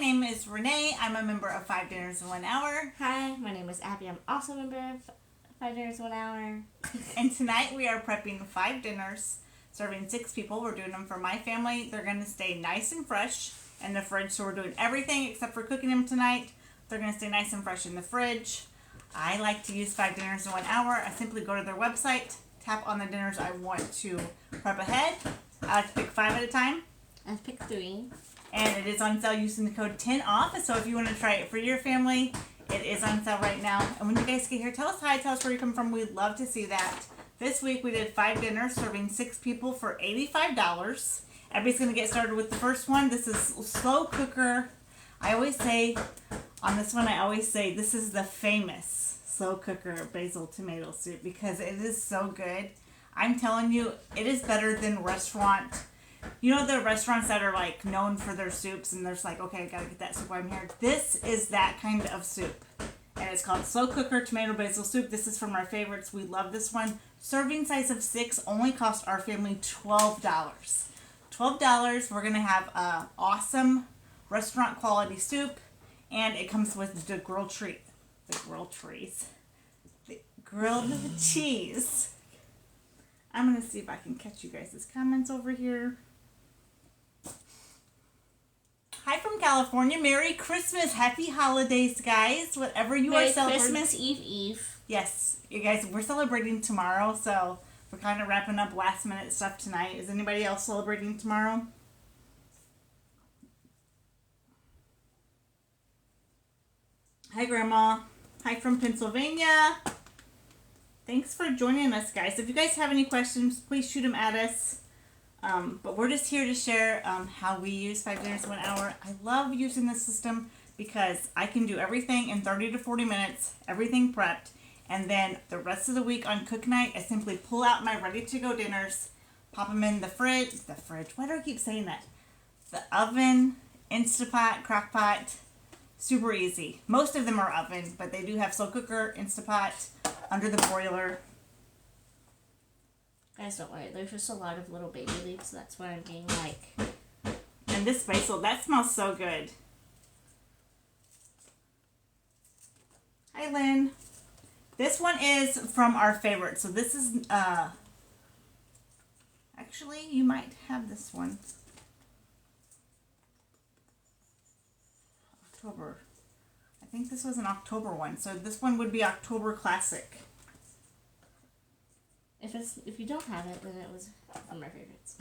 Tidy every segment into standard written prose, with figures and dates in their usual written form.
name is Renee. I'm a member of 5 Dinners in 1 Hour. Hi, my name is Abby. I'm also a member of 5 Dinners 1 Hour. And tonight we are prepping 5 dinners, serving 6 people. We're doing them for my family. They're going to stay nice and fresh in the fridge. So we're doing everything except for cooking them tonight. They're going to stay nice and fresh in the fridge. I like to use 5 Dinners in 1 Hour. I simply go to their website, tap on the dinners I want to prep ahead. I like to pick 5 at a time. I picked 3. And it is on sale using the code 10OFF. So if you want to try it for your family, it is on sale right now. And when you guys get here, tell us hi, tell us where you come from. We'd love to see that. This week we did 5 dinners serving 6 people for $85. Everybody's going to get started with the first one. This is slow cooker. I always say, on this one, this is the famous slow cooker basil tomato soup because it is so good. I'm telling you, it is better than restaurant. You know the restaurants that are like known for their soups and there's like, okay, I gotta get that soup while I'm here. This is that kind of soup. And it's called Slow Cooker Tomato Basil Soup. This is from our favorites. We love this one. Serving size of 6 only cost our family $12. $12. We're gonna have an awesome restaurant quality soup. And it comes with the grilled cheese. I'm gonna see if I can catch you guys' comments over here. Hi from California. Merry Christmas. Happy holidays, guys. Whatever you are celebrating. Christmas Eve. Yes. You guys, we're celebrating tomorrow, so we're kind of wrapping up last minute stuff tonight. Is anybody else celebrating tomorrow? Hi, Grandma. Hi from Pennsylvania. Thanks for joining us, guys. If you guys have any questions, please shoot them at us. But we're just here to share how we use 5 Dinners in 1 Hour. I love using this system because I can do everything in 30 to 40 minutes, everything prepped, and then the rest of the week on cook night, I simply pull out my ready-to-go dinners, pop them in the fridge, why do I keep saying that? The oven, Instapot, crock-pot, super easy. Most of them are oven, but they do have slow cooker, Instapot, under the broiler. Guys, don't worry. There's just a lot of little baby leaves. That's why I'm being like... And this basil, that smells so good. Hi, Lynn. This one is from our favorite. So this is, actually, you might have this one. October. I think this was an October one. So this one would be October Classic. If you don't have it, then it was one of my favorites.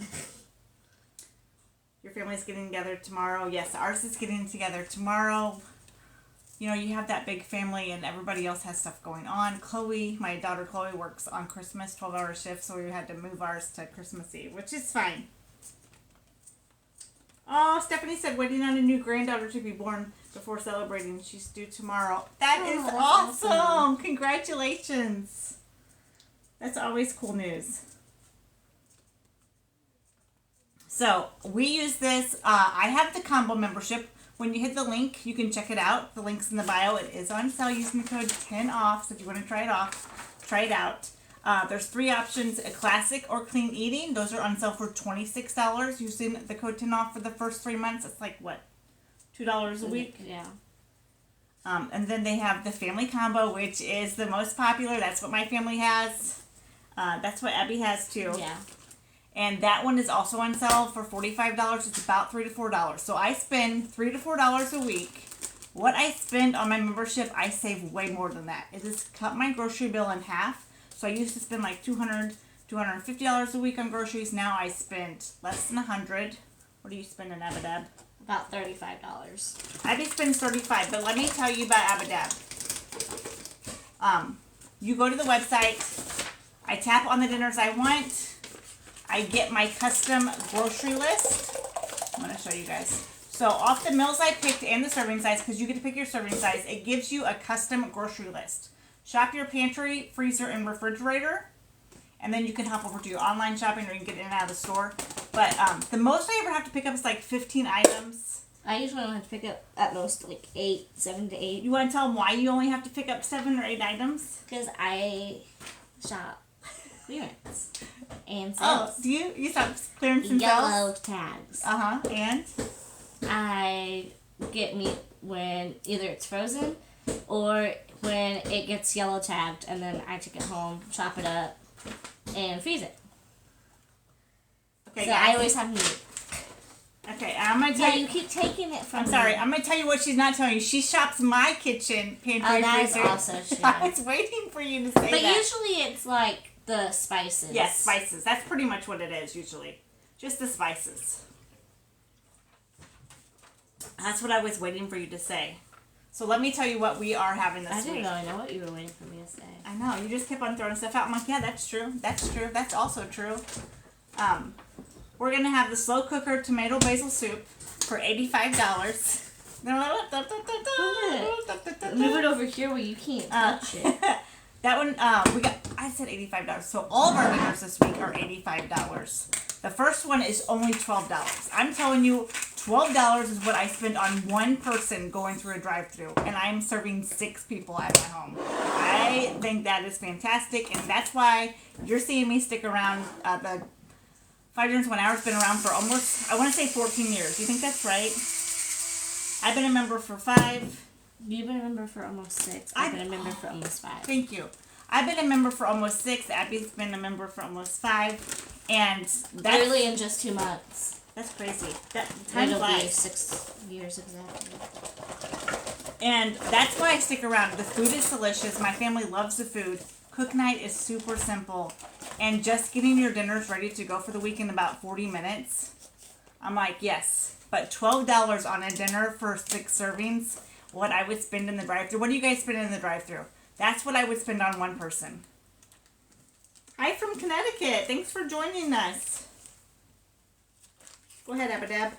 Your family's getting together tomorrow. Yes, ours is getting together tomorrow. You know, you have that big family and everybody else has stuff going on. Chloe, my daughter Chloe, works on Christmas, 12-hour shift, so we had to move ours to Christmas Eve, which is fine. Oh, Stephanie said waiting on a new granddaughter to be born before celebrating. She's due tomorrow. That is awesome. Congratulations. That's always cool news. So, we use this. I have the combo membership. When you hit the link, you can check it out. The link's in the bio. It is on sale using the code 10OFF. So, if you want to try it out. There's 3 options, a classic or clean eating. Those are on sale for $26 using the code 10OFF for the first 3 months. It's like, what, $2 a week? Yeah. And then they have the family combo, which is the most popular. That's what my family has. That's what Abby has too. Yeah. And that one is also on sale for $45. It's about $3 to $4. So I spend $3 to $4 a week. What I spend on my membership, I save way more than that. It has cut my grocery bill in half. So I used to spend like $200, $250 a week on groceries. Now I spend less than $100. What do you spend on Abadab? About $35. Abby spends $35, but let me tell you about Abadab. You go to the website. I tap on the dinners I want. I get my custom grocery list. I'm going to show you guys. So off the meals I picked and the serving size, because you get to pick your serving size, it gives you a custom grocery list. Shop your pantry, freezer, and refrigerator. And then you can hop over to your online shopping or you can get in and out of the store. But the most I ever have to pick up is like 15 items. I usually only have to pick up at most like 7 to 8. You want to tell them why you only have to pick up 7 or 8 items? Because I shop clearance and sales. Oh, do you shop clearance and yellow sales? tags. And? I get meat when either it's frozen or when it gets yellow tagged, and then I take it home, chop it up, and freeze it. Okay, so guys. I always have meat. Okay, I'm gonna tell you keep taking it from I'm me. sorry, I'm gonna tell you what she's not telling you. She shops my kitchen pantry that freezer. is also true. I was waiting for you to say But that. usually it's like the spices. Yes, spices. That's pretty much what it is usually. Just the spices. That's what I was waiting for you to say. So let me tell you what we are having this I didn't week. really know what you were waiting for me to say. I know, you just kept on throwing stuff out. I'm like, yeah, that's true. That's true. That's also true. We're going to have the slow cooker tomato basil soup for $85. Move it over here where you can't touch it. That one, I said $85. So all of our dinners this week are $85. The first one is only $12. I'm telling you, $12 is what I spend on one person going through a drive-thru, and I'm serving 6 people at my home. I think that is fantastic, and that's why you're seeing me stick around. The 5 Dinners 1 Hour has been around for almost, I want to say 14 years. Do you think that's right? I've been a member for 5. You've been a member for almost 6. I've been a member for almost 5. Thank you. I've been a member for almost 6. Abby's been a member for almost 5. And that's really in just 2 months. That's crazy. That time It'll be flies. 6 years exactly. And that's why I stick around. The food is delicious. My family loves the food. Cook night is super simple. And just getting your dinners ready to go for the week in about 40 minutes. I'm like, yes. But $12 on a dinner for 6 servings, what I would spend in the drive-thru. What do you guys spend in the drive-thru? That's what I would spend on one person. Hi from Connecticut. Thanks for joining us. Go ahead, Abadab.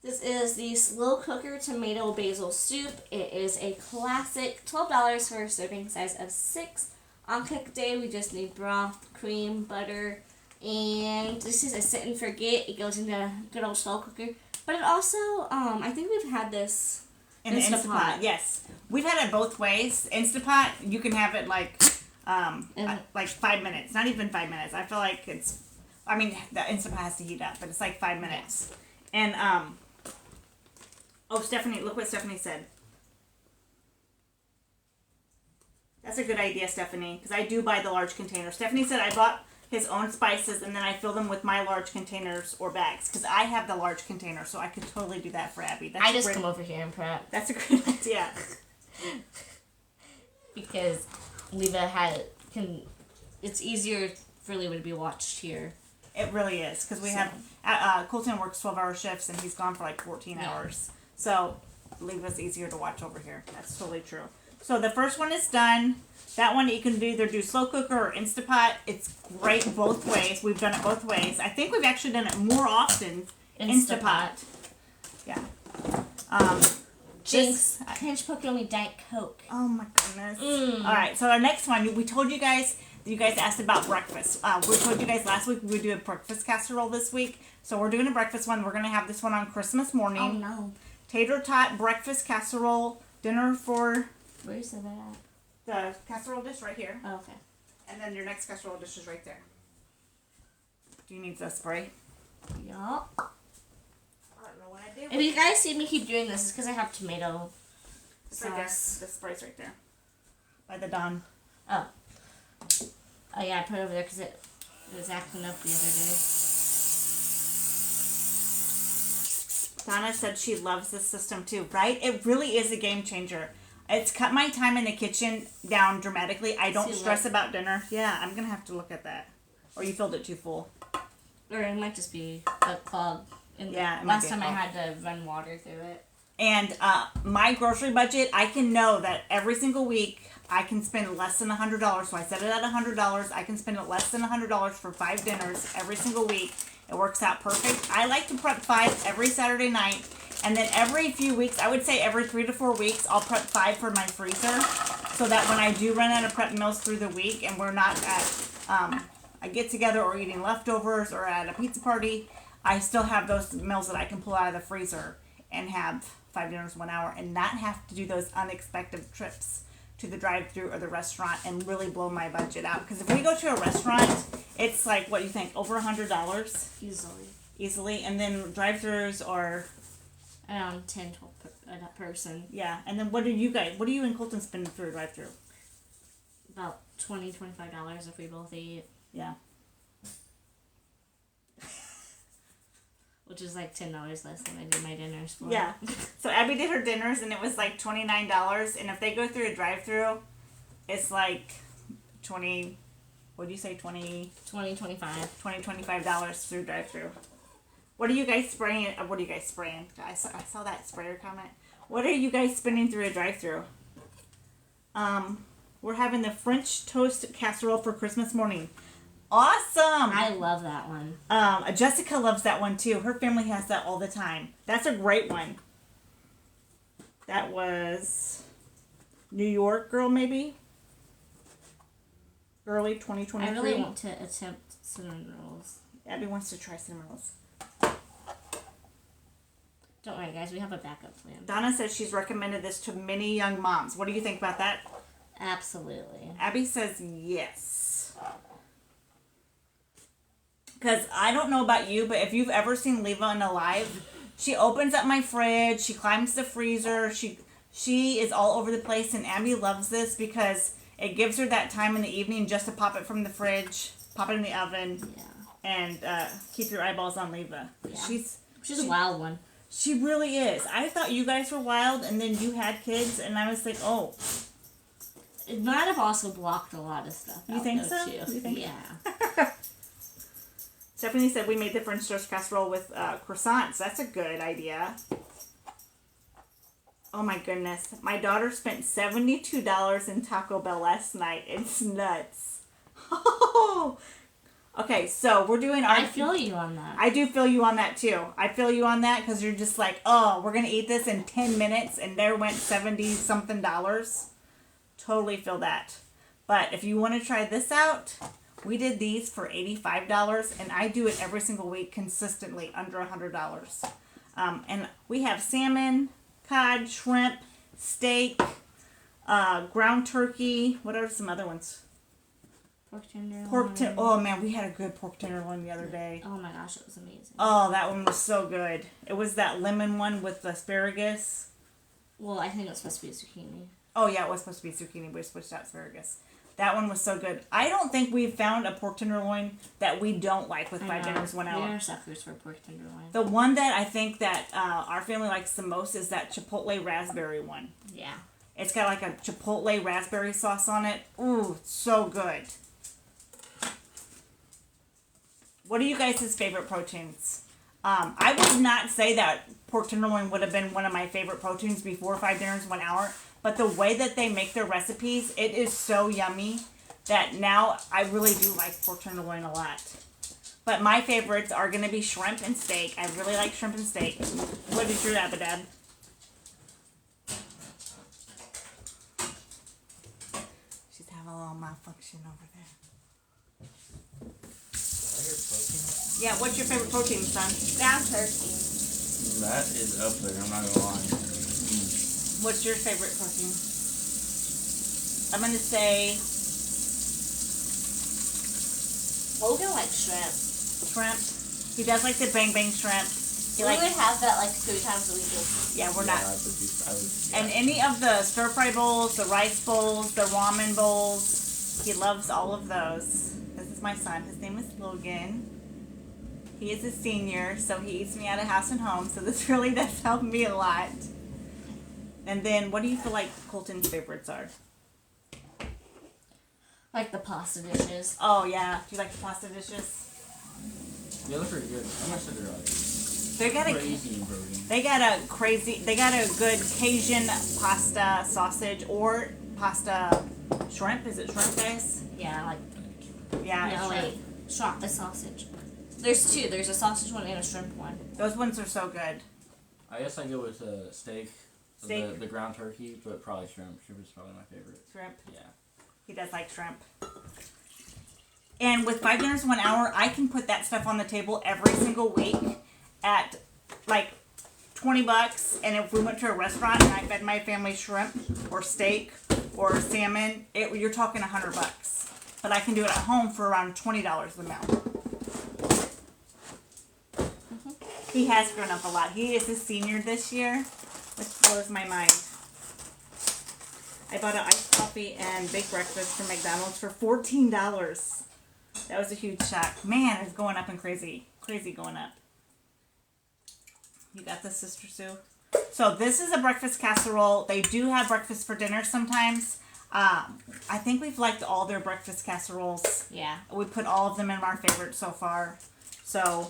This is the slow cooker tomato basil soup. It is a classic $12 for a serving size of 6. On cook day, we just need broth, cream, butter, and this is a sit and forget. It goes into a good old slow cooker. But it also, I think we've had this in the Instapot. Yes, we've had it both ways. Instapot, you can have it like 5 minutes. Not even 5 minutes. I feel like it's. I mean, the Instapot has to heat up, but it's like 5 minutes. And oh, Stephanie, look what Stephanie said. That's a good idea, Stephanie, because I do buy the large container. Stephanie said I bought his own spices and then I fill them with my large containers or bags because I have the large container, so I could totally do that for Abby. I just come over here and prep. That's a great idea. Because Leva it's easier for Leva to be watched here. It really is because we have Colton works 12-hour shifts and he's gone for like 14 hours. So Leva's easier to watch over here. That's totally true. So the first one is done. That one you can either do slow cooker or Instapot. It's great both ways. We've done it both ways. I think we've actually done it more often. Instapot. Yeah. Jinx. Pinch poke only Diet Coke. Oh my goodness. All right. So our next one, we told you guys. You guys asked about breakfast. We told you guys last week we would do a breakfast casserole this week. So we're doing a breakfast one. We're going to have this one on Christmas morning. Oh no. Tater tot breakfast casserole dinner for. Where is that at? The casserole dish right here. Oh, okay. And then your next casserole dish is right there. Do you need the spray? Yup. I don't know what I did. If you guys see me keep doing this, it's because I have tomato It's right there. The sauce. spray's right there. By the Don. Oh. Oh yeah, I put it over there because it was acting up the other day. Donna said she loves this system too, right? It really is a game changer. It's cut my time in the kitchen down dramatically. I don't stress about dinner. Yeah, I'm going to have to look at that. Or you filled it too full. Or it might just be a clog. Last time I had to run water through it. And my grocery budget, I can know that every single week I can spend less than $100. So I set it at $100. I can spend it less than $100 for 5 dinners every single week. It works out perfect. I like to prep 5 every Saturday night. And then every few weeks, I would say every 3 to 4 weeks, I'll prep 5 for my freezer. So that when I do run out of prep meals through the week and we're not at a get-together or eating leftovers or at a pizza party, I still have those meals that I can pull out of the freezer and have 5 dinners 1 hour and not have to do those unexpected trips to the drive-thru or the restaurant and really blow my budget out. Because if we go to a restaurant, it's like, what do you think, over $100? Easily. Easily. And then drive-thrus are Around 10, 12 a person. Yeah, and then what do you and Colton spend for a drive-thru? About $20, $25 if we both eat. Yeah. Which is like $10 less than I do my dinners for. Yeah. So Abby did her dinners and it was like $29, and if they go through a drive-thru, it's like 20. What do you say? 20, $25 through drive-thru. What are you guys spraying? What are you guys spraying? I saw that sprayer comment. What are you guys spending through a drive-thru? We're having the French toast casserole for Christmas morning. Awesome! I love that one. Jessica loves that one too. Her family has that all the time. That's a great one. That was New York girl, maybe? Early 2023. I really want to attempt cinnamon rolls. Abby wants to try cinnamon rolls. Don't worry, guys. We have a backup plan. Donna says she's recommended this to many young moms. What do you think about that? Absolutely. Abby says yes. Because I don't know about you, but if you've ever seen Leva in Alive, she opens up my fridge, she climbs the freezer, she is all over the place, and Abby loves this because it gives her that time in the evening just to pop it from the fridge, pop it in the oven, and keep your eyeballs on Leva. Yeah. She's a wild one. She really is. I thought you guys were wild, and then you had kids, and I was like, oh. It might have also blocked a lot of stuff. You think so? Too. You think? Yeah. Stephanie said we made the French toast casserole with croissants. That's a good idea. Oh my goodness. My daughter spent $72 in Taco Bell last night. It's nuts. Okay, so we're doing our... I feel you on that. I do feel you on that too. I feel you on that because you're just like, oh, we're going to eat this in 10 minutes and there went $70-something. Totally feel that. But if you want to try this out, we did these for $85 and I do it every single week consistently under $100. And we have salmon, cod, shrimp, steak, ground turkey. What are some other ones? Pork tenderloin. Oh man, we had a good pork tenderloin the other day. Oh my gosh, it was amazing. Oh, that one was so good. It was that lemon one with asparagus. Well, I think it was supposed to be zucchini. Oh yeah, it was supposed to be zucchini, but we switched out asparagus. That one was so good. I don't think we've found a pork tenderloin that we don't like with 5 dinners, 1 hour. We are suckers for pork tenderloin. The one that I think that our family likes the most is that chipotle raspberry one. Yeah. It's got like a chipotle raspberry sauce on it. Ooh, so good. What are you guys' favorite proteins? I would not say that pork tenderloin would have been one of my favorite proteins before 5 dinners, 1 hour. But the way that they make their recipes, it is so yummy that now I really do like pork tenderloin a lot. But my favorites are going to be shrimp and steak. I really like shrimp and steak. What did your Abadab? She's having a little malfunction over there. Yeah, what's your favorite protein, son? Ground turkey. That is up there, I'm not gonna lie. What's your favorite protein? I'm going to say Logan likes shrimp. shrimp. He does like the bang bang shrimp. He We likes, would have that like 3 times a week. yeah, we're Yeah, not. I would, And any of the stir fry bowls, the rice bowls, the ramen bowls, he loves all of those. This is my son. His name is Logan. He is a senior, so he eats me out of house and home. So this really does help me a lot. And then, what do you feel like Colton's favorites are? Like the pasta dishes. Oh yeah, do you like the pasta dishes? Yeah, they're pretty good. I'm not sure they're like They got crazy in protein. They got a good Cajun pasta sausage or pasta shrimp. Is it shrimp, guys? Yeah, like Yeah, it's no, shrimp. wait, shrimp, a sausage. There's 2. There's a sausage one and a shrimp one. Those ones are so good. I guess I go with steak. Steak. The ground turkey, but probably shrimp. Shrimp is probably my favorite. Shrimp. Yeah. He does like shrimp. And with 5 dinners, 1 hour, I can put that stuff on the table every single week at like $20. And if we went to a restaurant and I fed my family shrimp or steak or salmon, you're talking $100. But I can do it at home for around $20 a meal. He has grown up a lot. He is a senior this year, which blows my mind. I bought an iced coffee and baked breakfast from McDonald's for $14. That was a huge shock. Man, it's going up and crazy. Crazy going up. You got this, Sister Sue? So this is a breakfast casserole. They do have breakfast for dinner sometimes. I think we've liked all their breakfast casseroles. Yeah. We put all of them in our favorites so far. So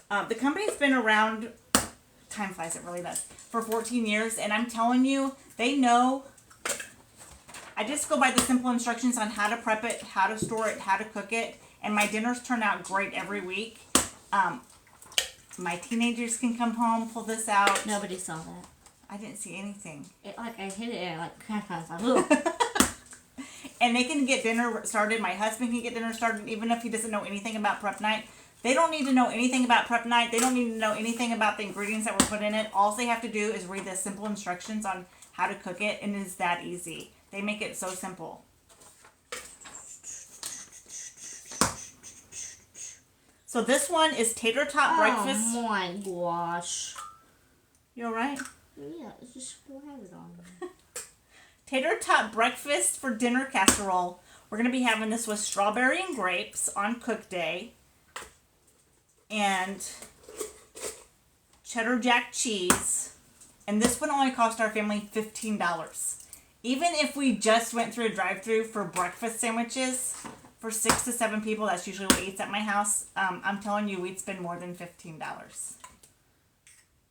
the company's been around, time flies, it really does, for 14 years. And I'm telling you, they know. I just go by the simple instructions on how to prep it, how to store it, how to cook it. And my dinners turn out great every week. My teenagers can come home, pull this out. Nobody saw that. I didn't see anything. It, like, I hit it and like crack. I was like, ooh. And they can get dinner started. My husband can get dinner started even if he doesn't know anything about prep night. They don't need to know anything about prep night. They don't need to know anything about the ingredients that were put in it. All they have to do is read the simple instructions on how to cook it, and it's that easy. They make it so simple. So this one is tater tot breakfast. Oh my gosh. You alright? Yeah, it's just have it on. Tater tot breakfast for dinner casserole. We're going to be having this with strawberry and grapes on cook day. And cheddar jack cheese. And this one only cost our family $15. Even if we just went through a drive-thru for breakfast sandwiches, for 6 to 7 people, that's usually what eats at my house, I'm telling you, we'd spend more than $15.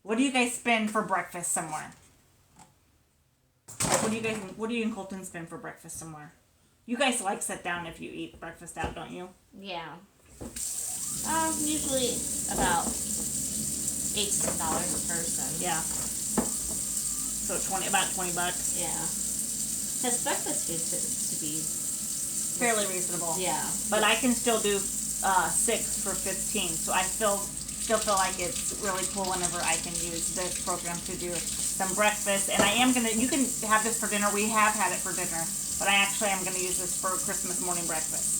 What do you guys spend for breakfast somewhere? What do you and Colton spend for breakfast somewhere? You guys like sit down if you eat breakfast out, don't you? Yeah. Usually about $8 to $10 a person. Yeah. So about $20. Yeah. Because breakfast food to be Fairly reasonable. yeah. But I can still do 6 for 15. So I still feel like it's really cool whenever I can use this program to do some breakfast. And I am gonna. You can have this for dinner. We have had it for dinner, but I actually am gonna use this for Christmas morning breakfast.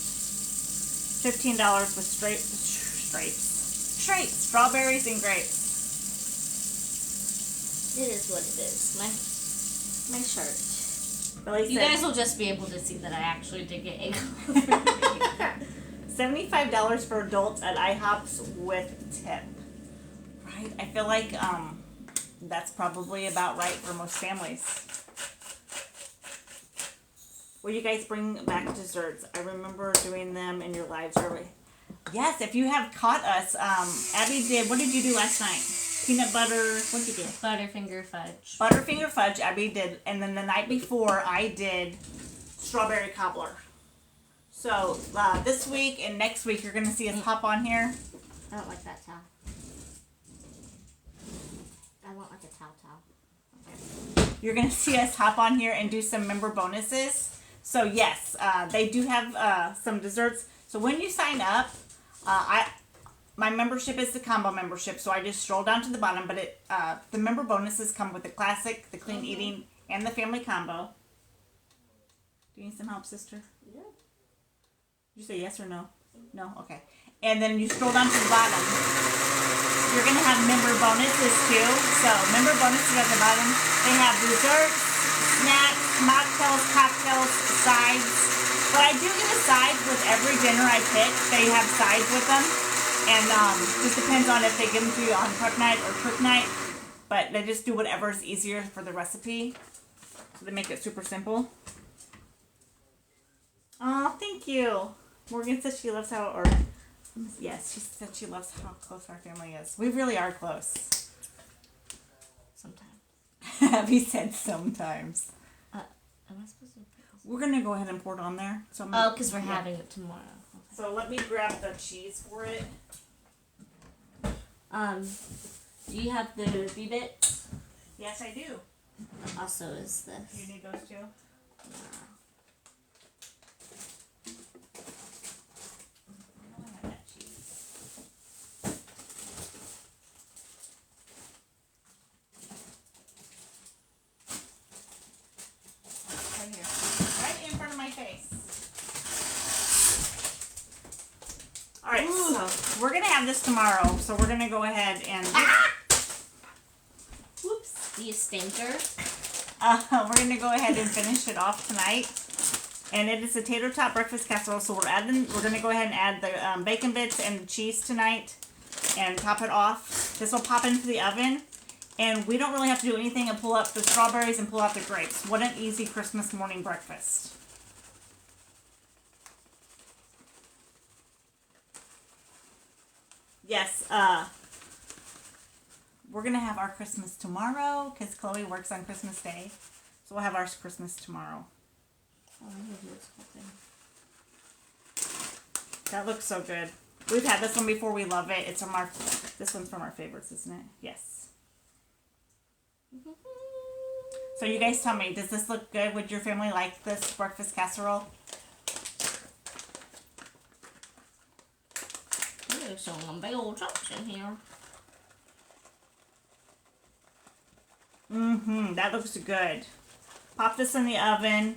$15 with straight strawberries and grapes. It is what it is. My shirt. Billy You said, guys will just be able to see that I actually did get egg. $75 for adults at IHOP's with tip. Right? I feel like that's probably about right for most families. Will you guys bring back desserts? I remember doing them in your lives early. Yes, if you have caught us, Abby did. What did you do last night? Peanut butter. What did you do? Butterfinger fudge. Butterfinger fudge. Abby did, and then the night before I did strawberry cobbler. So this week and next week you're gonna see us hop on here. I don't like that towel. I want like a towel. You're gonna see us hop on here and do some member bonuses. So yes, they do have some desserts. So when you sign up, my membership is the combo membership. So I just scroll down to the bottom, but the member bonuses come with the classic, the clean eating, and the family combo. Do you need some help, sister? Yeah. Did you say yes or no? No? Okay. And then you scroll down to the bottom. You're going to have member bonuses too. So member bonuses at the bottom. They have desserts, snacks, mocktails, cocktails, sides. But I do get a side with every dinner I pick. They have sides with them. And just depends on if they give them to you on prep night or cook night. But they just do whatever is easier for the recipe. So they make it super simple. Oh, thank you. Morgan says she loves how, yes, she said she loves how close our family is. We really are close. Sometimes. Abby said sometimes. Am I supposed to? We're going to go ahead and pour it on there. So Because we're having it tomorrow. So let me grab the cheese for it. Do you have the B-bit? Yes, I do. Also is this. You need those too? Right here. Right in front of my face. Alright, so we're going to have have this tomorrow, so we're gonna go ahead and Whoops, you stinker. we're gonna go ahead and finish it off tonight. And it is a tater tot breakfast casserole, so we're gonna go ahead and add the bacon bits and the cheese tonight, and top it off. This will pop into the oven, and we don't really have to do anything and pull up the strawberries and pull out the grapes. What an easy Christmas morning breakfast. Yes, we're gonna have our Christmas tomorrow because Chloe works on Christmas Day, so we'll have our Christmas tomorrow. Oh, I'm gonna do this whole thing. That looks so good. We've had this one before. We love it. It's from our. This one's from our favorites, isn't it? Yes. So you guys tell me, does this look good? Would your family like this breakfast casserole? There's some big old chunks in here. That looks good. Pop this in the oven.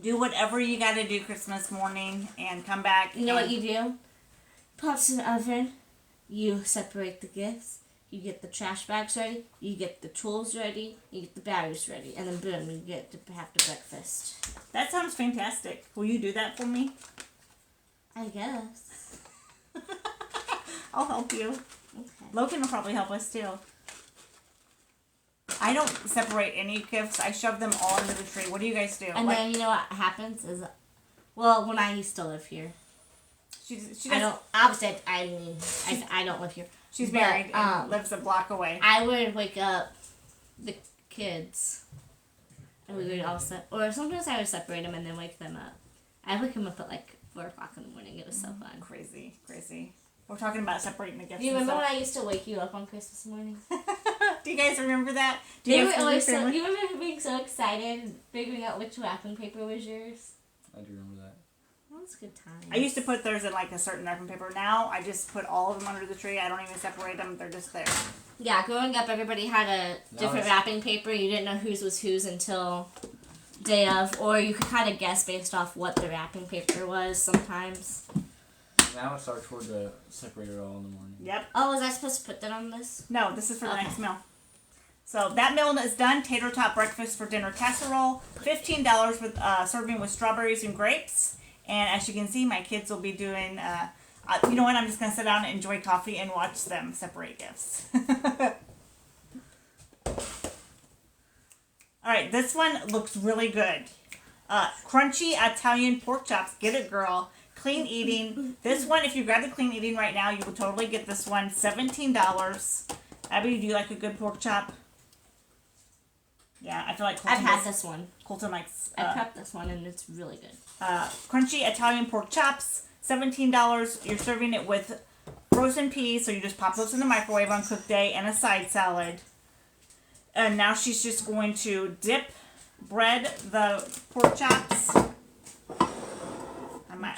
Do whatever you got to do Christmas morning and come back. You know what you do? Pops in the oven. You separate the gifts. You get the trash bags ready. You get the tools ready. You get the batteries ready. And then boom, you get to have the breakfast. That sounds fantastic. Will you do that for me? I guess. I'll help you. Okay. Logan will probably help us too. I don't separate any gifts. I shove them all under the tree. What do you guys do? And then you know what happens is, well, when I used to live here, she I don't. Obviously, I don't live here. She's But, married and lives a block away. I would wake up the kids, and we would all or sometimes I would separate them and then wake them up. I wake them up at like 4 o'clock in the morning. It was so fun. Crazy. We're talking about separating the gifts. Do you remember when I used to wake you up on Christmas morning? Do you guys remember that? Do They you were guys always remember so. You remember being so excited, and figuring out which wrapping paper was yours. I do remember that. That was good time. I used to put theirs in like a certain wrapping paper. Now I just put all of them under the tree. I don't even separate them. They're just there. Yeah, growing up, everybody had a different it's- wrapping paper. You didn't know whose was whose until day of, or you could kind of guess based off what the wrapping paper was sometimes. Now it's our chore to separate it all in the morning. Yep. Oh, was I supposed to put that on this? No, this is for the Okay. next meal. So that meal is done. Tater tot breakfast for dinner casserole. $15 with serving with strawberries and grapes. And as you can see, my kids will be doing. You know what? I'm just gonna sit down and enjoy coffee and watch them separate gifts. All right, this one looks really good. Crunchy Italian pork chops. Get it, girl. Clean eating. This one, if you grab the clean eating right now, you will totally get this one. $17. Abby, do you like a good pork chop? Yeah, I feel like I've had this one. Colton likes. I prepped this one, and it's really good. Crunchy Italian pork chops. $17. You're serving it with frozen peas, so you just pop those in the microwave on cook day, and a side salad. And now she's just going to bread the pork chops.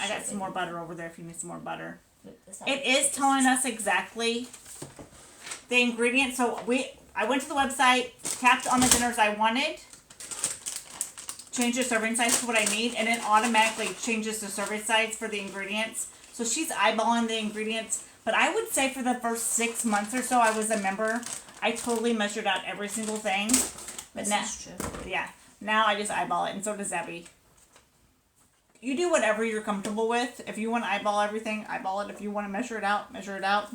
I got some more butter over there if you need some more butter. It is telling us exactly the ingredients. So I went to the website, tapped on the dinners I wanted, changed the serving size to what I need, and it automatically changes the serving size for the ingredients. So she's eyeballing the ingredients. But I would say for the first 6 months or so I was a member, I totally measured out every single thing. But now, That's true. yeah, now I just eyeball it, and so does Abby. You do whatever you're comfortable with. If you want to eyeball everything, eyeball it. If you want to measure it out, measure it out.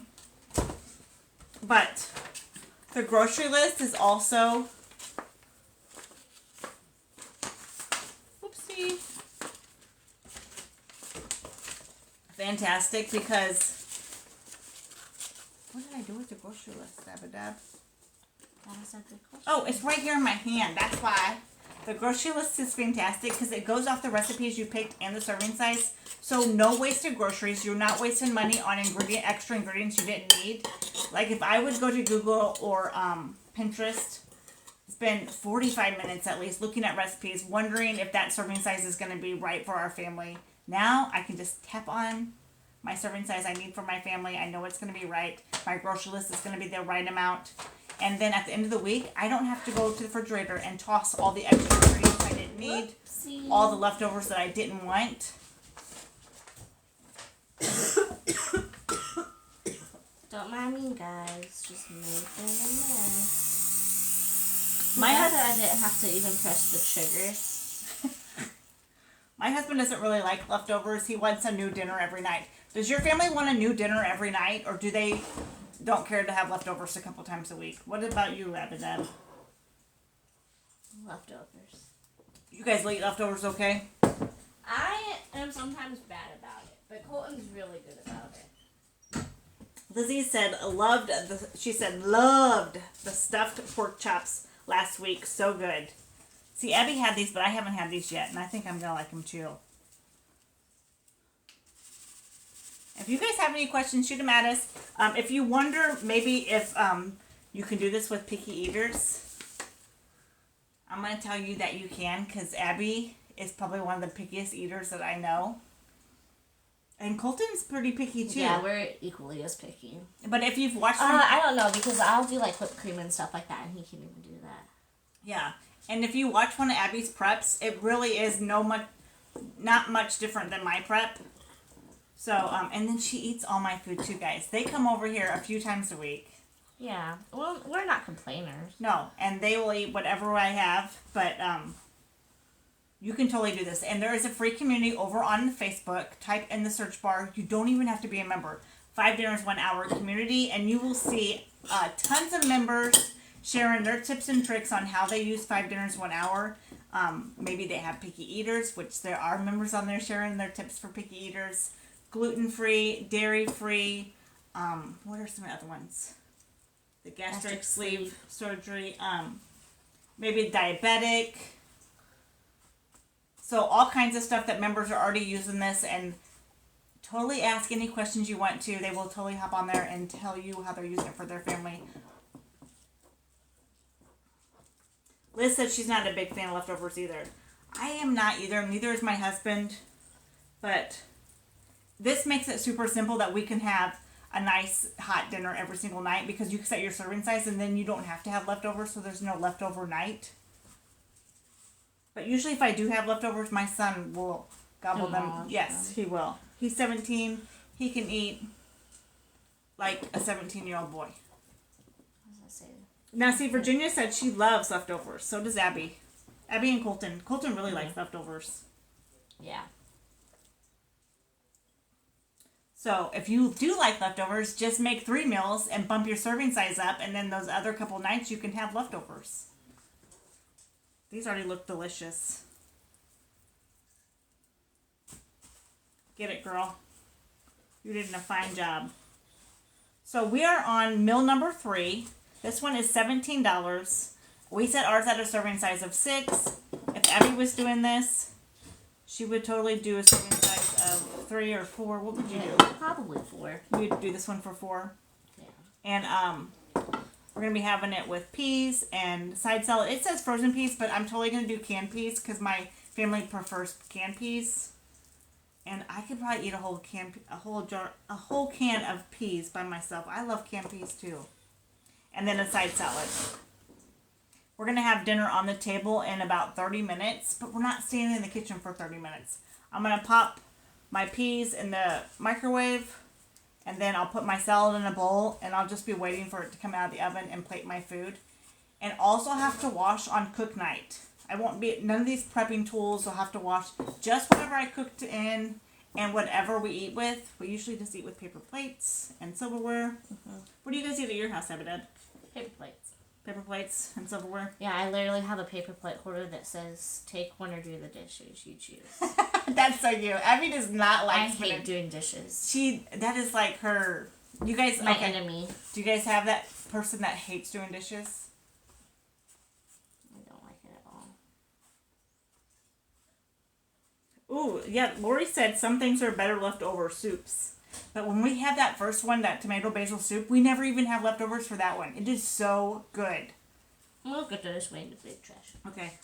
But the grocery list is also... Whoopsie. Fantastic because... What did I do with the grocery list, Dabba-Dab? That is a good question. Oh, it's right here in my hand. That's why. The grocery list is fantastic because it goes off the recipes you picked and the serving size. So no wasted groceries. You're not wasting money on extra ingredients you didn't need. Like if I would go to Google or Pinterest, spend 45 minutes at least looking at recipes, wondering if that serving size is going to be right for our family. Now I can just tap on my serving size I need for my family. I know it's going to be right. My grocery list is going to be the right amount. And then at the end of the week, I don't have to go to the refrigerator and toss all the extra ingredients I didn't need, Whoopsie. all the leftovers that I didn't want. Don't mind me, guys. Just making a mess. My I didn't have to even press the triggers. My husband doesn't really like leftovers. He wants a new dinner every night. Does your family want a new dinner every night, or do they don't care to have leftovers a couple times a week? What about you, Abinab? Leftovers. You guys eat leftovers okay? I am sometimes bad about it, but Colton's really good about it. Lizzie said loved the stuffed pork chops last week. So good. See, Abby had these, but I haven't had these yet, and I think I'm gonna like them too. If you guys have any questions, shoot them at us. If you wonder maybe if you can do this with picky eaters, I'm gonna tell you that you can, because Abby is probably one of the pickiest eaters that I know. And Colton's pretty picky too. Yeah, we're equally as picky. But if you've watched I don't know, because I'll do like whipped cream and stuff like that, and he can't even do that. Yeah. And if you watch one of Abby's preps, it really is not much different than my prep. So, and then she eats all my food too, guys. They come over here a few times a week. Yeah. Well, we're not complainers. No, and they will eat whatever I have, but you can totally do this. And there is a free community over on Facebook. Type in the search bar. You don't even have to be a member. 5 Dinners, 1 Hour community, and you will see tons of members sharing their tips and tricks on how they use 5 Dinners, 1 Hour. Maybe they have picky eaters, which there are members on there sharing their tips for picky eaters. Gluten-free, dairy-free. What are some other ones? The gastric sleeve surgery. Maybe diabetic. So all kinds of stuff that members are already using this, and totally ask any questions you want to. They will totally hop on there and tell you how they're using it for their family. Liz said she's not a big fan of leftovers either. I am not either. Neither is my husband. But this makes it super simple that we can have a nice hot dinner every single night, because you can set your serving size and then you don't have to have leftovers, so there's no leftover night. But usually if I do have leftovers, my son will gobble them. Yes, he will. He's 17. He can eat like a 17-year-old boy. Now, see, Virginia said she loves leftovers. So does Abby. Abby and Colton. Colton really likes leftovers. Yeah. So if you do like leftovers, just make 3 meals and bump your serving size up, and then those other couple nights you can have leftovers. These already look delicious. Get it, girl. You did a fine job. So we are on meal number 3. This one is $17. We set ours at a serving size of 6. If Abby was doing this, she would totally do a serving size of 3 or 4. What would you do? Probably 4. You'd do this one for 4. Yeah. And we're gonna be having it with peas and side salad. It says frozen peas, but I'm totally gonna do canned peas because my family prefers canned peas. And I could probably eat a whole can of peas by myself. I love canned peas too. And then a side salad. We're going to have dinner on the table in about 30 minutes, but we're not staying in the kitchen for 30 minutes. I'm going to pop my peas in the microwave, and then I'll put my salad in a bowl, and I'll just be waiting for it to come out of the oven and plate my food. And also have to wash on cook night. None of these prepping tools will have to wash. Just whatever I cooked in and whatever we eat with. We usually just eat with paper plates and silverware. Mm-hmm. What do you guys eat at your house, Abedad? Paper plates. Paper plates and silverware? Yeah, I literally have a paper plate holder that says, take one or do the dishes, you choose. That's so you. Abby does not like I hate doing dishes. That is like her, you guys. My enemy. Do you guys have that person that hates doing dishes? I don't like it at all. Ooh, yeah, Lori said some things are better left over soups. But when we have that first one, that tomato basil soup, we never even have leftovers for that one. It is so good. We'll get this way in the big trash. Okay.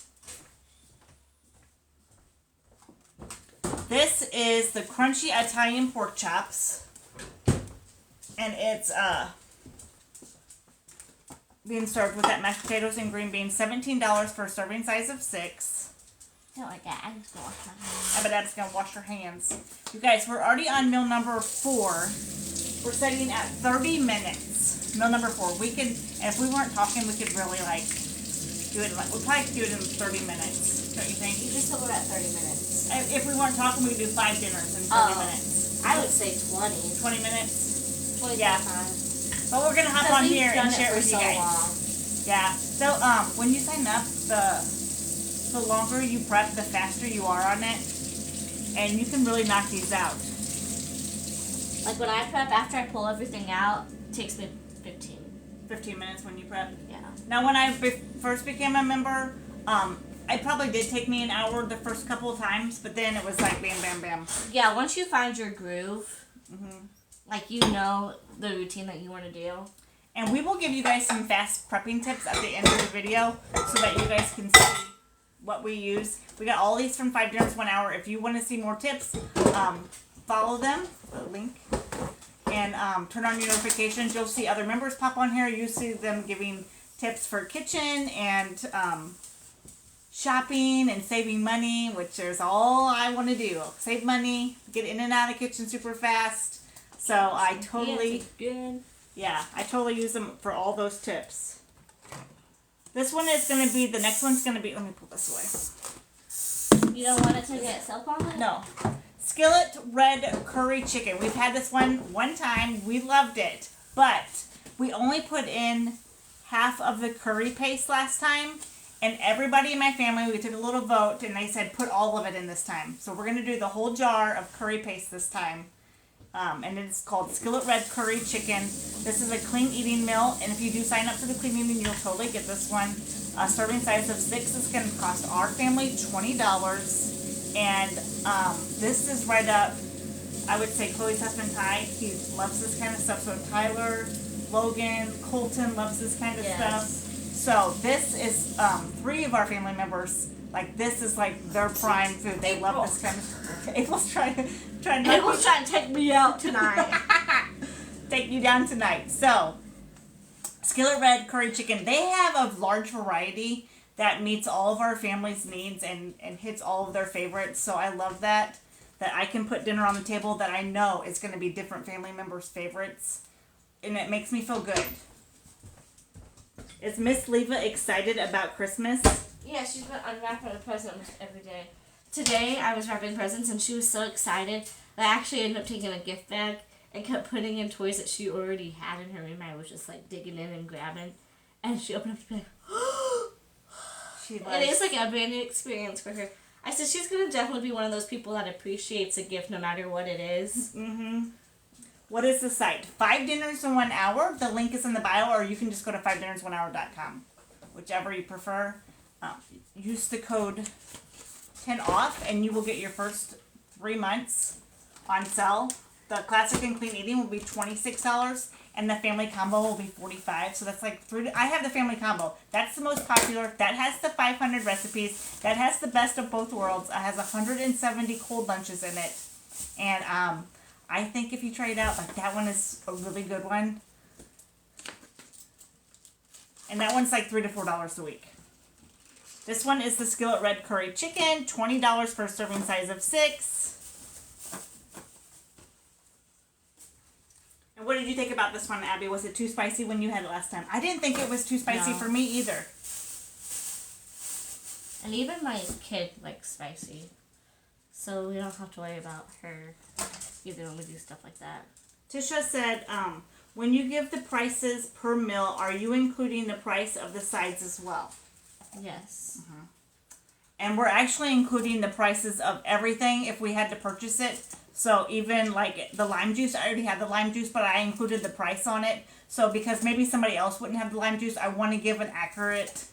This is the crunchy Italian pork chops. And it's being served with that mashed potatoes and green beans. $17 for a serving size of 6. I don't like that. I'm just going to wash my hands. I bet that's going to wash your hands. You guys, we're already on meal number 4. we're setting at 30 minutes. Meal number 4. We could, if we weren't talking, we could really like do it. We'll probably do it in 30 minutes. Don't you think? You just told me about 30 minutes. If we weren't talking, we could do 5 dinners in 30 Oh. minutes. I would say 20. 20 minutes. 20 Yeah. time. But we're gonna hop Because on we've here done and it share it for with you so guys. long. Yeah. So when you sign up, the longer you prep, the faster you are on it, and you can really knock these out. Like when I prep, after I pull everything out, it takes me 15. 15 minutes when you prep. Yeah. Now, when I first became a member, it probably did take me an hour the first couple of times, but then it was like bam, bam, bam. Yeah, once you find your groove, hmm like you know the routine that you want to do. And we will give you guys some fast prepping tips at the end of the video so that you guys can see what we use. We got all these from 5 Dinners 1 Hour. If you want to see more tips, follow them, the link, and turn on your notifications. You'll see other members pop on here. You see them giving tips for kitchen and shopping and saving money, which is all I want to do. Save money, get in and out of the kitchen super fast. So I totally, yeah, I totally use them for all those tips. This one is going to be, the next one's going to be, let me pull this away. You don't want it to get soap on it? No. Skillet red curry chicken. We've had this one time. We loved it. But we only put in half of the curry paste last time. And everybody in my family, we took a little vote and they said put all of it in this time. So we're going to do the whole jar of curry paste this time. And it's called Skillet Red Curry Chicken. This is a clean eating meal, and if you do sign up for the clean eating, you'll totally get this one. A serving size of 6 is going to cost our family $20, and this is right up, I would say, Chloe's husband Ty. He loves this kind of stuff. So Tyler, Logan, Colton loves this kind of stuff. So this is 3 of our family members. Like, this is like their prime food. They love this kind of. April's trying to take me out tonight. take you down tonight. So, Skillet Red Curry Chicken. They have a large variety that meets all of our family's needs and hits all of their favorites. So I love that I can put dinner on the table that I know is going to be different family members' favorites, and it makes me feel good. Is Miss Leva excited about Christmas? Yeah, she's been unwrapping a present every day. Today, I was wrapping presents, and she was so excited that I actually ended up taking a gift bag and kept putting in toys that she already had in her room. I was just, like, digging in and grabbing. And she opened up the bag. It is, like, a brand new experience for her. I said she's going to definitely be one of those people that appreciates a gift no matter what it is. Mm-hmm. What is the site? 5 Dinners in 1 Hour. The link is in the bio, or you can just go to 5dinnersonehour.com. Whichever you prefer. Use the code 10 off and you will get your first 3 months on sale. The classic and clean eating will be $26 and the family combo will be $45. So that's like I have the family combo. That's the most popular. That has the 500 recipes. That has the best of both worlds. It has 170 cold lunches in it. And I think if you try it out, like, that one is a really good one. And that one's like $3 to $4 a week. This one is the Skillet Red Curry Chicken, $20 for a serving size of 6. And what did you think about this one, Abby? Was it too spicy when you had it last time? I didn't think it was too spicy for me either. And even my kid likes spicy. So we don't have to worry about her either when we do stuff like that. Tisha said, when you give the prices per meal, are you including the price of the sides as well? Yes. Mm-hmm. And we're actually including the prices of everything if we had to purchase it. So even like the lime juice, I already had the lime juice, but I included the price on it. So because maybe somebody else wouldn't have the lime juice, I want to give an accurate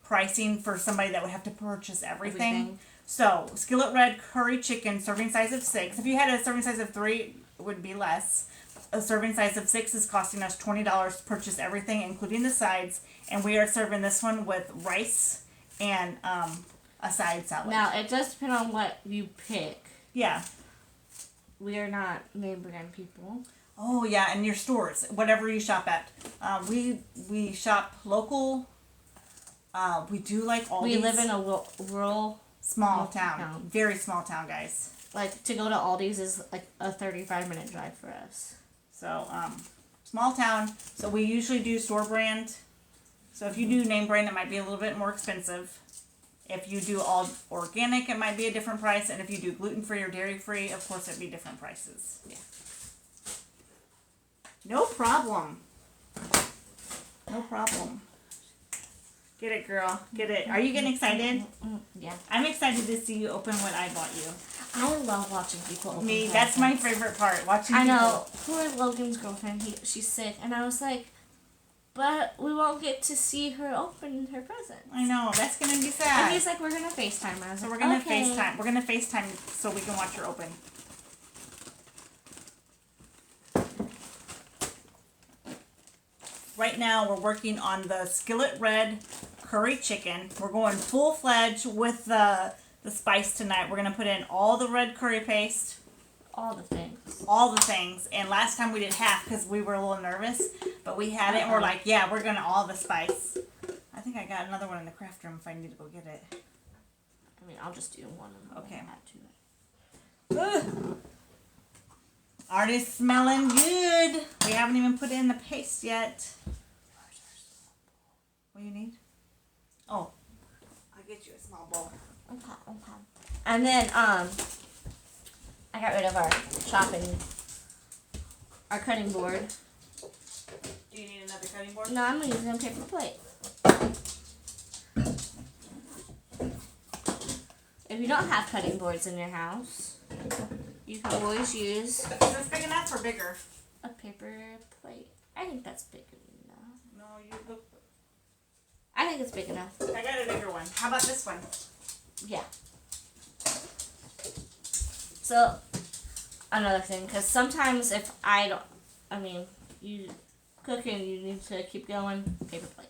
pricing for somebody that would have to purchase everything. So Skillet Red Curry Chicken, serving size of 6. If you had a serving size of 3, it would be less. A serving size of 6 is costing us $20 to purchase everything, including the sides. And we are serving this one with rice and a side salad. Now, it does depend on what you pick. Yeah. We are not name brand people. Oh, yeah, and your stores, whatever you shop at. We shop local. We do like all We these. live in a rural Small town. Very small town, guys. like to go to Aldi's is like a 35-minute drive for us. So, small town. So we usually do store brand. So if you do name brand, it might be a little bit more expensive. If you do all organic, it might be a different price. And if you do gluten-free or dairy-free, of course, it'd be different prices. Yeah. No problem. No problem. Get it, girl. Get it. Are you getting excited? Yeah. I'm excited to see you open what I bought you. I love watching people open Me, presents. that's my favorite part. Watching I people. know. Poor Logan's girlfriend, she's sick. And I was like, but we won't get to see her open her presents. I know. That's going to be sad. And he's like, we're going to FaceTime. I was So like, we're going to okay. FaceTime. We're going to FaceTime so we can watch her open. Right now, we're working on the Skillet Red Curry Chicken. We're going full-fledged with the spice tonight. We're going to put in all the red curry paste. All the things. All the things. And last time we did half because we were a little nervous. But we had it and we're like, yeah, we're going to all the spice. I think I got another one in the craft room if I need to go get it. I mean, I'll just do one of them. Okay. Add to it. Ugh. Already smelling good. We haven't even put in the paste yet. What do you need? Oh, I'll get you a small bowl. Okay. And then, I got rid of our cutting board. Do you need another cutting board? No, I'm using a paper plate. If you don't have cutting boards in your house, you can always use Is this big enough or bigger? a paper plate. I think that's big enough. No, you look. I think it's big enough. I got a bigger one. How about this one? Yeah. So, another thing, because sometimes if you cooking, you need to keep going, paper plate.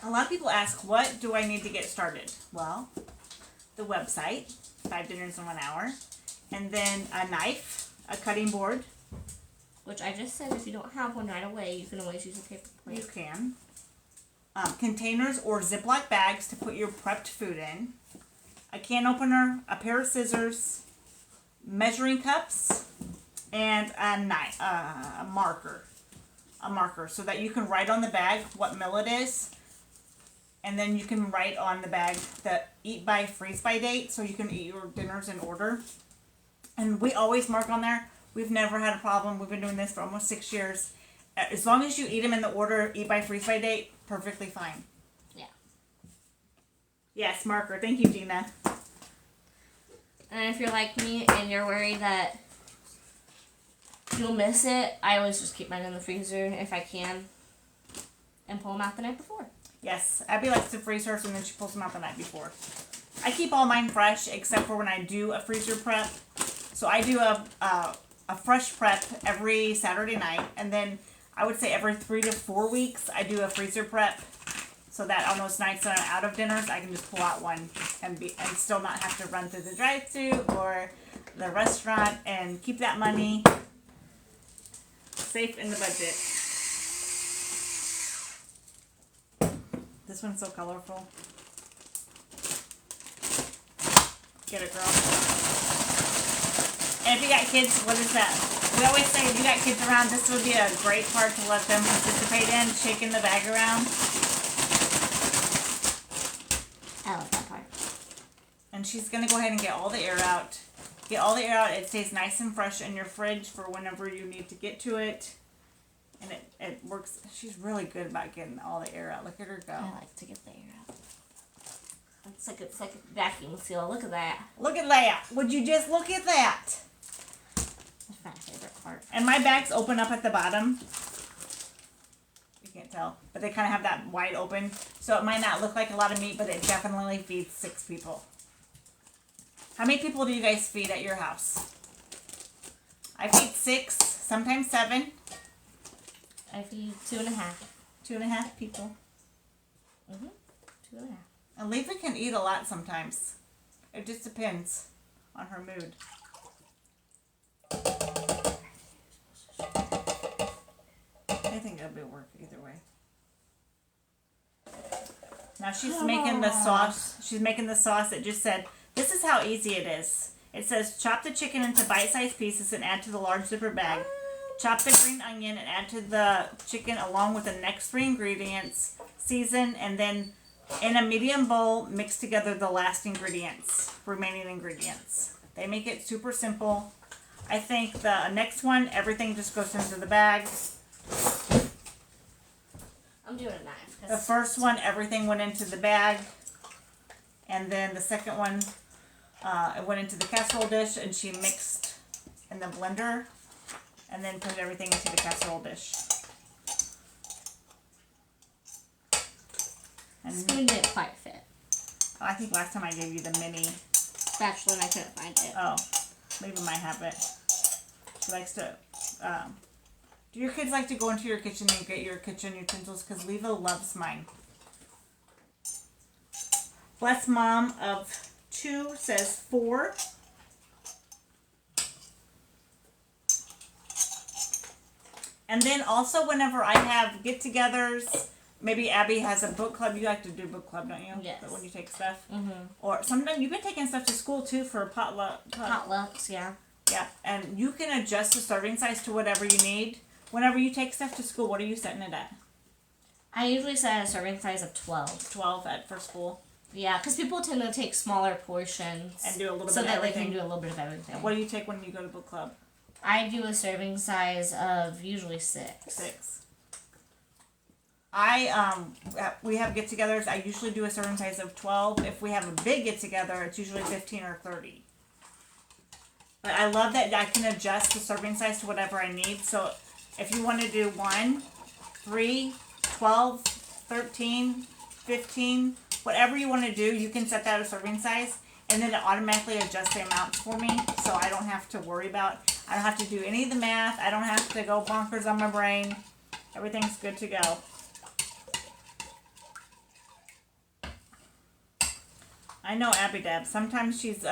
A lot of people ask, what do I need to get started? Well, the website, 5 dinners in 1 hour, and then a knife, a cutting board. Which I just said, if you don't have one right away, you can always use a paper plate. You can. Containers or Ziploc bags to put your prepped food in. A can opener, a pair of scissors, measuring cups, and a knife, a marker. A marker so that you can write on the bag what meal it is. And then you can write on the bag the eat by, freeze by date so you can eat your dinners in order. And we always mark on there. We've never had a problem. We've been doing this for almost 6 years. As long as you eat them in the order, eat by, freeze by date, perfectly fine. Yeah. Yes, marker. Thank you, Gina. And if you're like me and you're worried that you'll miss it, I always just keep mine in the freezer if I can and pull them out the night before. Yes, Abby likes to freeze hers and then she pulls them out the night before. I keep all mine fresh except for when I do a freezer prep. So I do a fresh prep every Saturday night, and then I would say every 3 to 4 weeks I do a freezer prep, so that on those nights that I'm out of dinners I can just pull out one and still not have to run through the drive-thru or the restaurant and keep that money safe in the budget. This one's so colorful. Get it, girl. And if you got kids, what is that? We always say if you got kids around, this would be a great part to let them participate in, shaking the bag around. I like that part. And she's going to go ahead and get all the air out. Get all the air out. It stays nice and fresh in your fridge for whenever you need to get to it. And it works. She's really good about getting all the air out. Look at her go. I like to get the air out. It's like a vacuum seal. Look at that. Look at that. Would you just look at that? That's my favorite part. And my bags open up at the bottom. You can't tell. But they kind of have that wide open. So it might not look like a lot of meat, but it definitely feeds 6 people. How many people do you guys feed at your house? I feed 6, sometimes 7. I feed 2.5. 2.5 people. 2.5. And Leva can eat a lot sometimes. It just depends on her mood. I think it'll be work either way. Now she's making the sauce. She's making the sauce. It just said, this is how easy it is. It says chop the chicken into bite-sized pieces and add to the large zipper bag. Chop the green onion and add to the chicken along with the next 3 ingredients. Season, and then in a medium bowl, mix together the remaining ingredients. They make it super simple. I think the next one, everything just goes into the bag. I'm doing a knife. The first one, everything went into the bag. And then the second one, it went into the casserole dish and she mixed in the blender and then put everything into the casserole dish. And spoon didn't quite fit. I think last time I gave you the mini spatula and I couldn't find it. Oh, maybe might have it. She likes to. Do your kids like to go into your kitchen and get your kitchen utensils? Because Leva loves mine. Bless Mom of 2 says 4. And then also whenever I have get-togethers, maybe Abby has a book club. You like to do book club, don't you? Yes. When you take stuff. Mm-hmm. Or sometimes you've been taking stuff to school too for potluck. Potlucks, yeah. Yeah, and you can adjust the serving size to whatever you need. Whenever you take stuff to school, what are you setting it at? I usually set a serving size of 12. 12 for school. Yeah, because people tend to take smaller portions. And do a little bit so of that everything. they can do a little bit of everything. And what do you take when you go to book club? I do a serving size of usually 6. 6. We have get-togethers. I usually do a serving size of 12. If we have a big get-together, it's usually 15 or 30. But I love that I can adjust the serving size to whatever I need. So if you want to do 1, 3, 12, 13, 15, whatever you want to do, you can set that as serving size. And then it automatically adjusts the amounts for me. So I don't have to worry about, I don't have to do any of the math. I don't have to go bonkers on my brain. Everything's good to go. I know Abby Deb. Sometimes she's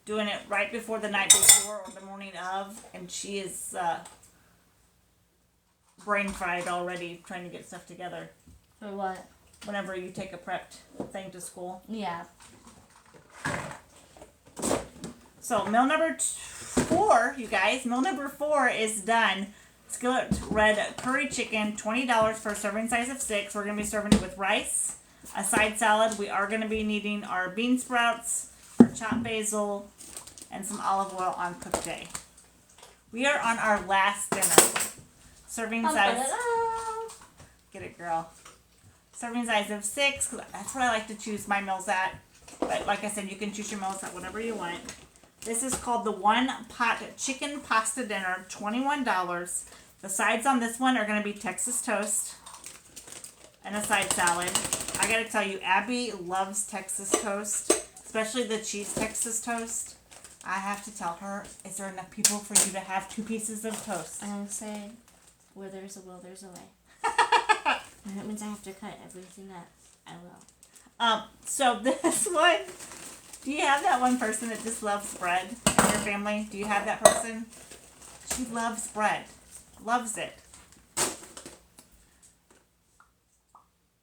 doing it right before the night before or the morning of, and she is brain fried already trying to get stuff together. For what? Whenever you take a prepped thing to school. Yeah. So meal number 4, you guys. Meal number 4 is done. Skillet red curry chicken, $20 for a serving size of 6. We're going to be serving it with rice, a side salad. We are going to be needing our bean sprouts, our chopped basil, and some olive oil on cook day. We are on our last dinner. Serving size. Get it, girl. Serving size of 6, because that's what I like to choose my meals at. But like I said, you can choose your meals at whatever you want. This is called the One Pot Chicken Pasta Dinner, $21. The sides on this one are going to be Texas toast and a side salad. I got to tell you, Abby loves Texas toast, especially the cheese Texas toast. I have to tell her, is there enough people for you to have 2 pieces of toast? I say, where there's a will, there's a way. And that means I have to cut everything that I will. So this one, do you have that one person that just loves bread in your family? Do you have that person? She loves bread. Loves it.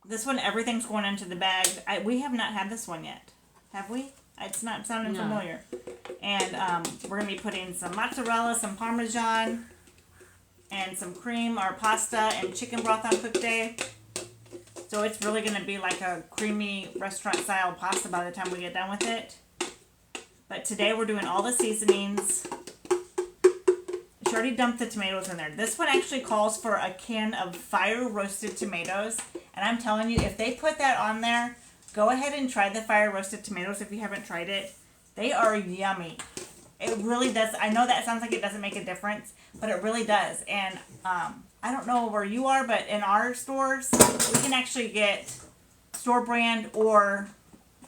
This one, everything's going into the bag. We have not had this one yet. Have we? It's not sounding familiar. And we're going to be putting some mozzarella, some Parmesan, and some cream or pasta and chicken broth on cook day. So it's really going to be like a creamy restaurant-style pasta by the time we get done with it. But today we're doing all the seasonings. She already dumped the tomatoes in there. This one actually calls for a can of fire-roasted tomatoes. And I'm telling you, if they put that on there, go ahead and try the fire-roasted tomatoes if you haven't tried it. They are yummy. It really does. I know that sounds like it doesn't make a difference, but it really does. And I don't know where you are, but in our stores, we can actually get store brand or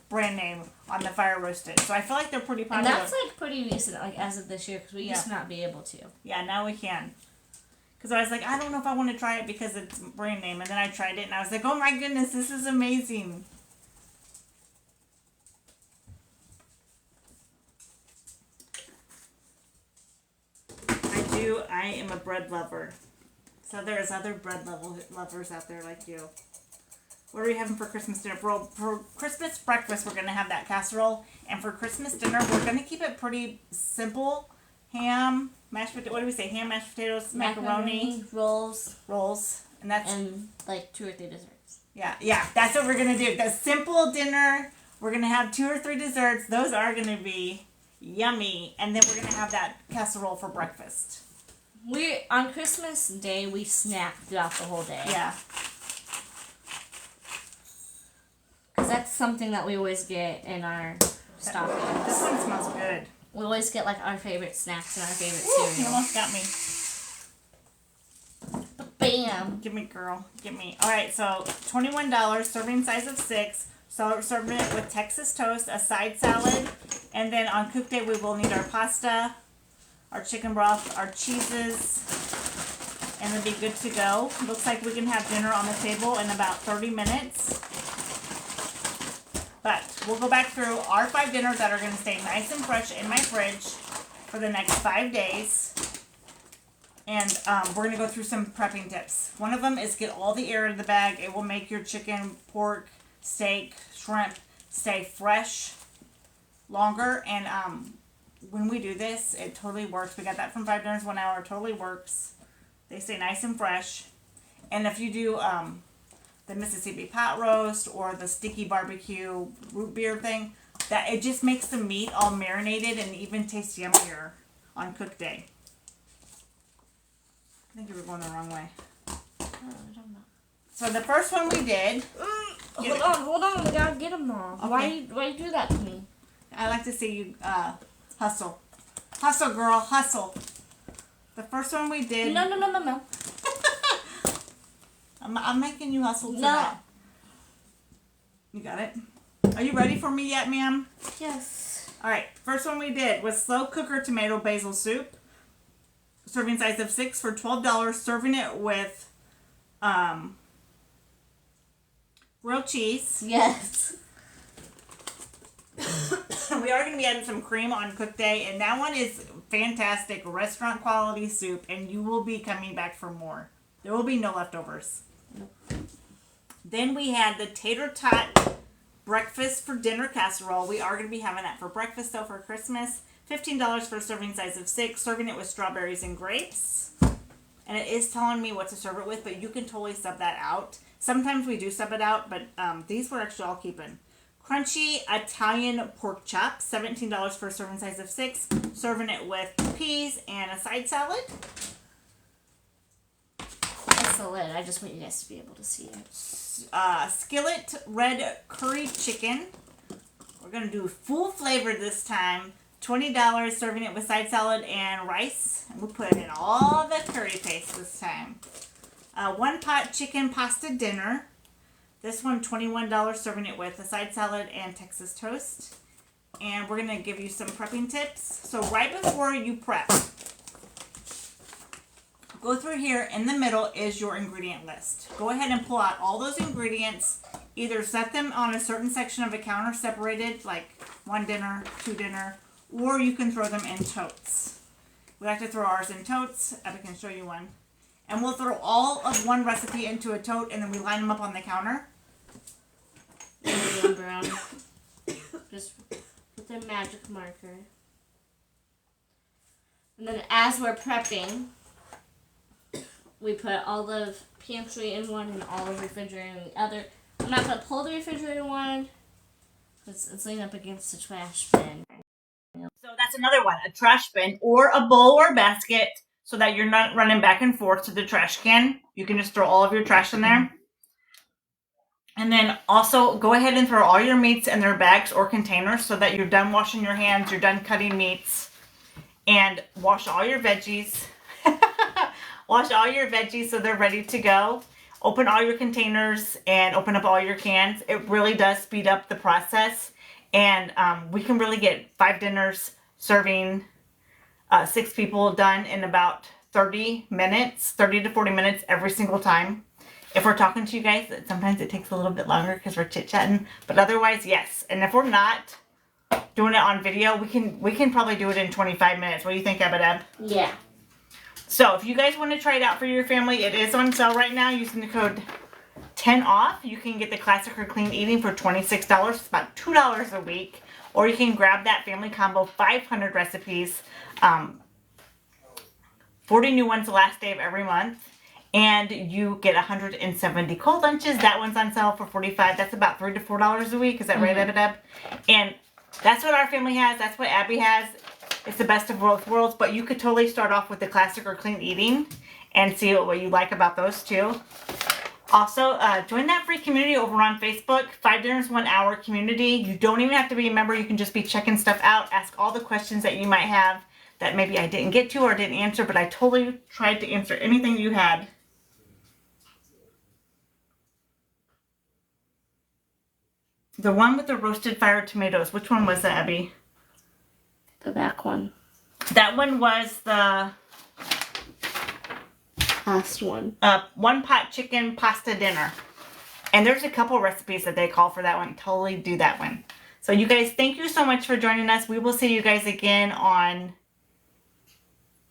brand name on the fire roasted. So I feel like they're pretty popular. And that's like pretty recent, like as of this year, because we used to not be able to. Yeah, now we can. Because I was like, I don't know if I want to try it because it's brand name. And then I tried it and I was like, oh my goodness, this is amazing. I am a bread lover. So there's other bread lovers out there like you. What are we having for Christmas dinner? For Christmas breakfast, we're going to have that casserole. And for Christmas dinner, we're going to keep it pretty simple. Ham, mashed potato. What do we say? Ham, mashed potatoes, macaroni, rolls, and like 2 or 3 desserts. Yeah. That's what we're going to do. The simple dinner. We're going to have 2 or 3 desserts. Those are going to be yummy. And then we're going to have that casserole for breakfast. On Christmas Day, we snack throughout the whole day. Yeah. Because that's something that we always get in our stockings. This one smells good. We always get like our favorite snacks and our favorite Ooh, cereal. you almost got me. Bam! Give me, girl. Give me. All right, so $21, serving size of 6. So serving it with Texas toast, a side salad, and then on cook day we will need our pasta, our chicken broth, our cheeses, and then be good to go. Looks like we can have dinner on the table in about 30 minutes. But we'll go back through our 5 dinners that are going to stay nice and fresh in my fridge for the next 5 days. And we're going to go through some prepping tips. One of them is get all the air out of the bag. It will make your chicken, pork, steak, shrimp stay fresh longer. And when we do this, it totally works. We got that from 5 Dinners 1 Hour. It totally works. They stay nice and fresh. And if you do the Mississippi pot roast or the sticky barbecue root beer thing, that it just makes the meat all marinated and even tastes yummier on cook day. I think you were going the wrong way. Oh, I don't know. So the first one we did. Hold on. We gotta get them all. Okay. Why you do that to me? I like to see you hustle. Hustle, girl, hustle. The first one we did. No. I'm making you hustle tonight. No. You got it? Are you ready for me yet, ma'am? Yes. Alright, first one we did was slow cooker tomato basil soup. Serving size of 6 for $12. Serving it with grilled cheese. Yes. We are going to be adding some cream on cook day, and that one is fantastic restaurant quality soup, and you will be coming back for more. There will be no leftovers. Then we had the tater tot breakfast for dinner casserole. We are going to be having that for breakfast though for Christmas. $15 for a serving size of 6. Serving it with strawberries and grapes. And it is telling me what to serve it with, but you can totally sub that out. Sometimes we do sub it out, but these were actually all keeping. Crunchy Italian pork chop, $17 for a serving size of 6. Serving it with peas and a side salad. That's the lid. I just want you guys to be able to see it. Skillet red curry chicken. We're going to do full flavor this time. $20, serving it with side salad and rice. And we'll put in all the curry paste this time. One pot chicken pasta dinner. This one, $21, serving it with a side salad and Texas toast. And we're going to give you some prepping tips. So right before you prep, go through here. In the middle is your ingredient list. Go ahead and pull out all those ingredients. Either set them on a certain section of a counter separated, like 1 dinner, 2 dinner, or you can throw them in totes. We like to throw ours in totes. I can show you one. And we'll throw all of one recipe into a tote, and then we line them up on the counter. Brown. Just with a magic marker. And then as we're prepping, we put all of pantry in one and all of refrigerator in the other. I'm not going to pull the refrigerator one because it's leaning up against the trash bin. So that's another one, a trash bin or a bowl or basket so that you're not running back and forth to the trash can. You can just throw all of your trash in there. And then also go ahead and throw all your meats in their bags or containers so that you're done washing your hands, you're done cutting meats, and wash all your veggies. Wash all your veggies so they're ready to go. Open all your containers and open up all your cans. It really does speed up the process. And we can really get 5 dinners serving 6 people done in about 30 minutes, 30 to 40 minutes every single time. If we're talking to you guys, sometimes it takes a little bit longer because we're chit-chatting. But otherwise, yes. And if we're not doing it on video, we can probably do it in 25 minutes. What do you think, Abadab? Yeah. So if you guys want to try it out for your family, it is on sale right now using the code 10 off. You can get the classic or clean eating for $26. It's about $2 a week. Or you can grab that family combo 500 recipes. 40 new ones the last day of every month. And you get 170 cold lunches. That one's on sale for $45. That's about $3 to $4 a week. Is that right, Abby? And that's what our family has. That's what Abby has. It's the best of both worlds. But you could totally start off with the classic or clean eating and see what you like about those two. Also, join that free community over on Facebook. 5 Dinners, 1 Hour community. You don't even have to be a member. You can just be checking stuff out. Ask all the questions that you might have that maybe I didn't get to or didn't answer, but I totally tried to answer anything you had. The one with the roasted fire tomatoes. Which one was that, Abby? The back one. That one was the Last one. one pot chicken pasta dinner. And there's a couple recipes that they call for that one. Totally do that one. So you guys, thank you so much for joining us. We will see you guys again on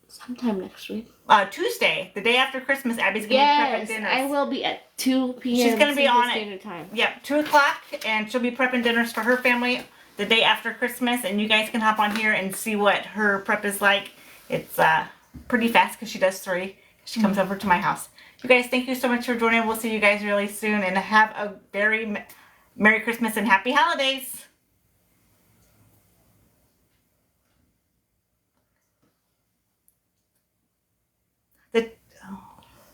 Sometime next week. Tuesday, the day after Christmas. Abby's going to be prepping dinners. I will be at 2 p.m. She's going to be on Standard it. Time. Yep, 2 o'clock, and she'll be prepping dinners for her family the day after Christmas. And you guys can hop on here and see what her prep is like. It's pretty fast because she does 3. She comes over to my house. You guys, thank you so much for joining. We'll see you guys really soon, and have a very Merry Christmas and Happy Holidays.